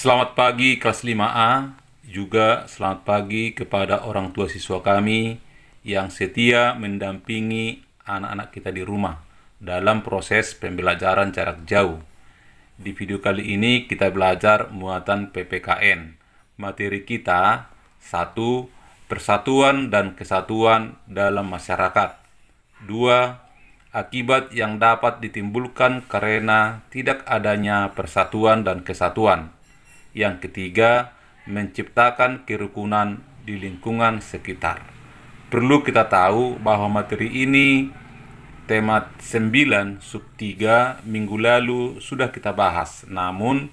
Selamat pagi kelas 5A, juga selamat pagi kepada orang tua siswa kami yang setia mendampingi anak-anak kita di rumah dalam proses pembelajaran jarak jauh. Di video kali ini kita belajar muatan PPKN. Materi kita 1. Persatuan dan kesatuan dalam masyarakat. 2. Akibat yang dapat ditimbulkan karena tidak adanya persatuan dan kesatuan. Yang ketiga, menciptakan kerukunan di lingkungan sekitar. Perlu kita tahu bahwa materi ini tema 9 sub 3 minggu lalu sudah kita bahas. Namun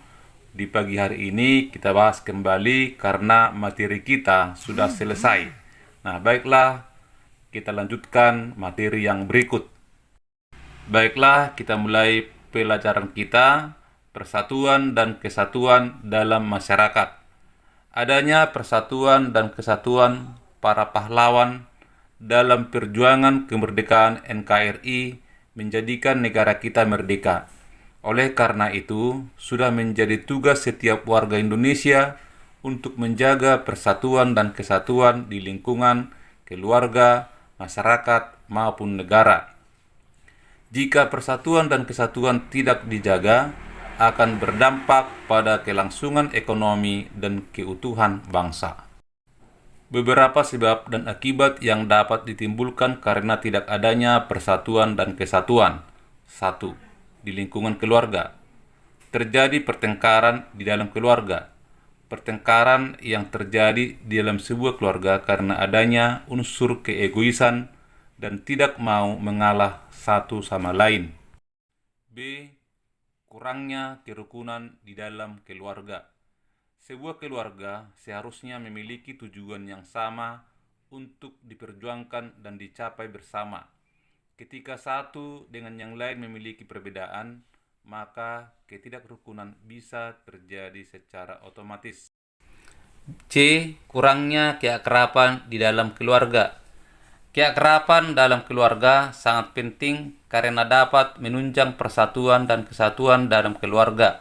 di pagi hari ini kita bahas kembali karena materi kita sudah selesai. Nah, baiklah, kita lanjutkan materi yang berikut. Baiklah, kita mulai pelajaran kita. Persatuan dan kesatuan dalam masyarakat. Adanya persatuan dan kesatuan para pahlawan dalam perjuangan kemerdekaan NKRI menjadikan negara kita merdeka. Oleh karena itu, sudah menjadi tugas setiap warga Indonesia untuk menjaga persatuan dan kesatuan di lingkungan, keluarga, masyarakat, maupun negara. Jika persatuan dan kesatuan tidak dijaga, akan berdampak pada kelangsungan ekonomi dan keutuhan bangsa. Beberapa sebab dan akibat yang dapat ditimbulkan karena tidak adanya persatuan dan kesatuan. 1. Di lingkungan keluarga. Terjadi pertengkaran di dalam keluarga. Pertengkaran yang terjadi di dalam sebuah keluarga karena adanya unsur keegoisan dan tidak mau mengalah satu sama lain. B. Kurangnya kerukunan di dalam keluarga. Sebuah keluarga seharusnya memiliki tujuan yang sama untuk diperjuangkan dan dicapai bersama. Ketika satu dengan yang lain memiliki perbedaan, maka ketidakrukunan bisa terjadi secara otomatis. C. Kurangnya keakraban di dalam keluarga. Keakraban dalam keluarga sangat penting karena dapat menunjang persatuan dan kesatuan dalam keluarga.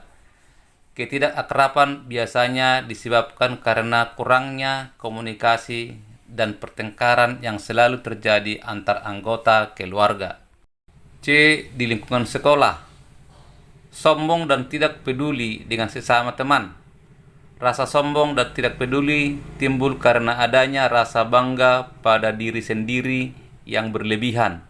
Ketidakakraban biasanya disebabkan karena kurangnya komunikasi dan pertengkaran yang selalu terjadi antar anggota keluarga. C. Di lingkungan sekolah. Sombong dan tidak peduli dengan sesama teman. Rasa sombong dan tidak peduli timbul karena adanya rasa bangga pada diri sendiri yang berlebihan.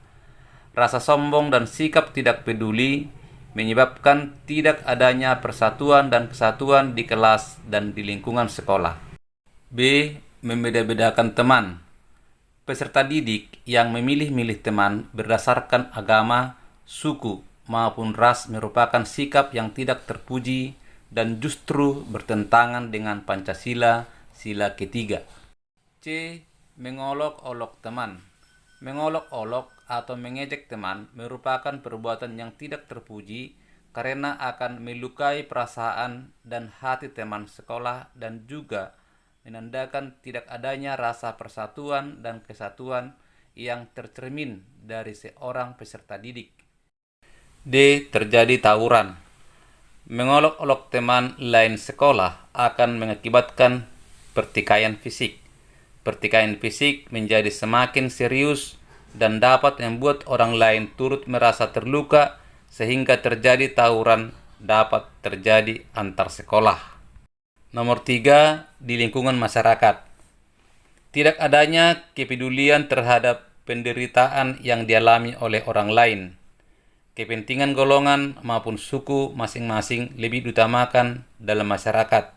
Rasa sombong dan sikap tidak peduli menyebabkan tidak adanya persatuan dan kesatuan di kelas dan di lingkungan sekolah. B. Membeda-bedakan teman. Peserta didik yang memilih-milih teman berdasarkan agama, suku, maupun ras merupakan sikap yang tidak terpuji dan justru bertentangan dengan Pancasila, sila ketiga. C. Mengolok-olok teman. Mengolok-olok atau mengejek teman merupakan perbuatan yang tidak terpuji karena akan melukai perasaan dan hati teman sekolah dan juga menandakan tidak adanya rasa persatuan dan kesatuan yang tercermin dari seorang peserta didik. D. Terjadi tawuran. Mengolok-olok teman lain sekolah akan mengakibatkan pertikaian fisik. Pertikaian fisik menjadi semakin serius dan dapat membuat orang lain turut merasa terluka sehingga terjadi tawuran dapat terjadi antar sekolah. Nomor 3. Di lingkungan masyarakat. Tidak adanya kepedulian terhadap penderitaan yang dialami oleh orang lain. Kepentingan golongan maupun suku masing-masing lebih diutamakan dalam masyarakat.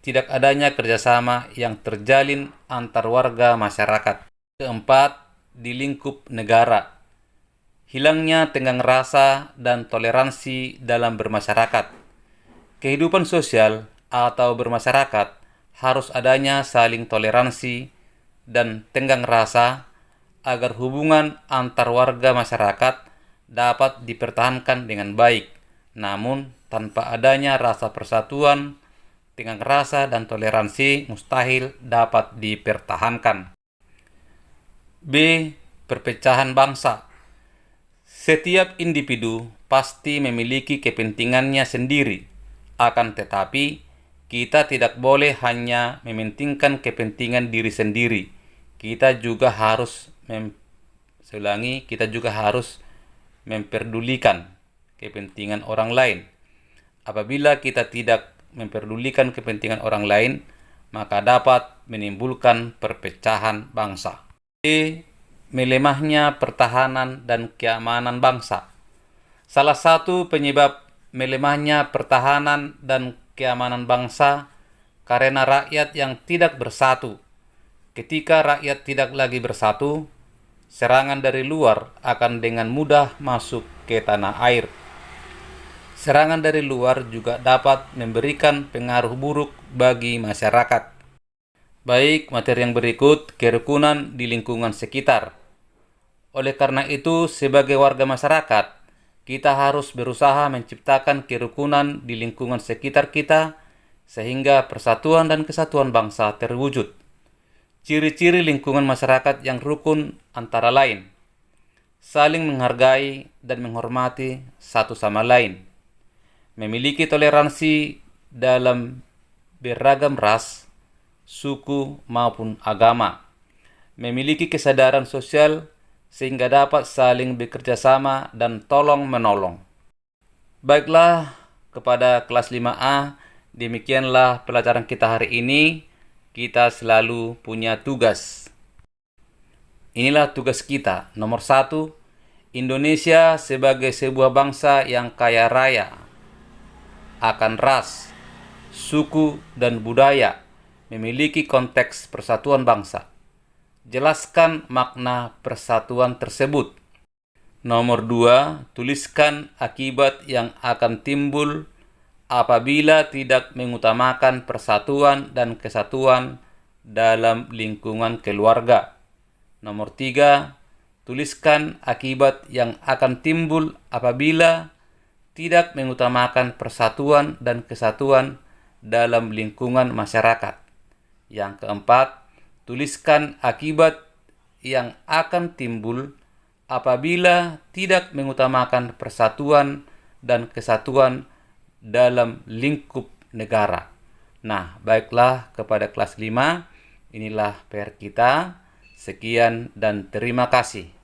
Tidak adanya kerjasama yang terjalin antar warga masyarakat. Keempat, di lingkup negara. Hilangnya tenggang rasa dan toleransi dalam bermasyarakat. Kehidupan sosial atau bermasyarakat harus adanya saling toleransi dan tenggang rasa agar hubungan antar warga masyarakat dapat dipertahankan dengan baik. Namun, tanpa adanya rasa persatuan, tenggang rasa dan toleransi mustahil dapat dipertahankan. B. Perpecahan bangsa. Setiap individu pasti memiliki kepentingannya sendiri, akan tetapi kita tidak boleh hanya mementingkan kepentingan diri sendiri. Kita juga harus memperdulikan kepentingan orang lain. Apabila kita tidak memperdulikan kepentingan orang lain, maka dapat menimbulkan perpecahan bangsa. Melemahnya pertahanan dan keamanan bangsa. Salah satu penyebab melemahnya pertahanan dan keamanan bangsa karena rakyat yang tidak bersatu. Ketika rakyat tidak lagi bersatu, serangan dari luar akan dengan mudah masuk ke tanah air. Serangan dari luar juga dapat memberikan pengaruh buruk bagi masyarakat. Baik, materi yang berikut, kerukunan di lingkungan sekitar. Oleh karena itu, sebagai warga masyarakat, kita harus berusaha menciptakan kerukunan di lingkungan sekitar kita sehingga persatuan dan kesatuan bangsa terwujud. Ciri-ciri lingkungan masyarakat yang rukun antara lain: saling menghargai dan menghormati satu sama lain, memiliki toleransi dalam beragam ras, suku maupun agama, memiliki kesadaran sosial sehingga dapat saling bekerja sama dan tolong-menolong. Baiklah, kepada kelas 5A, demikianlah pelajaran kita hari ini. Kita selalu punya tugas. Inilah tugas kita. Nomor 1, Indonesia sebagai sebuah bangsa yang kaya raya akan ras, suku, dan budaya, memiliki konteks persatuan bangsa. Jelaskan makna persatuan tersebut. Nomor 2, tuliskan akibat yang akan timbul apabila tidak mengutamakan persatuan dan kesatuan dalam lingkungan keluarga. Nomor 3, tuliskan akibat yang akan timbul apabila tidak mengutamakan persatuan dan kesatuan dalam lingkungan masyarakat. Yang keempat, tuliskan akibat yang akan timbul apabila tidak mengutamakan persatuan dan kesatuan dalam lingkup negara. Nah, baiklah kepada kelas 5, inilah PR kita. Sekian dan terima kasih.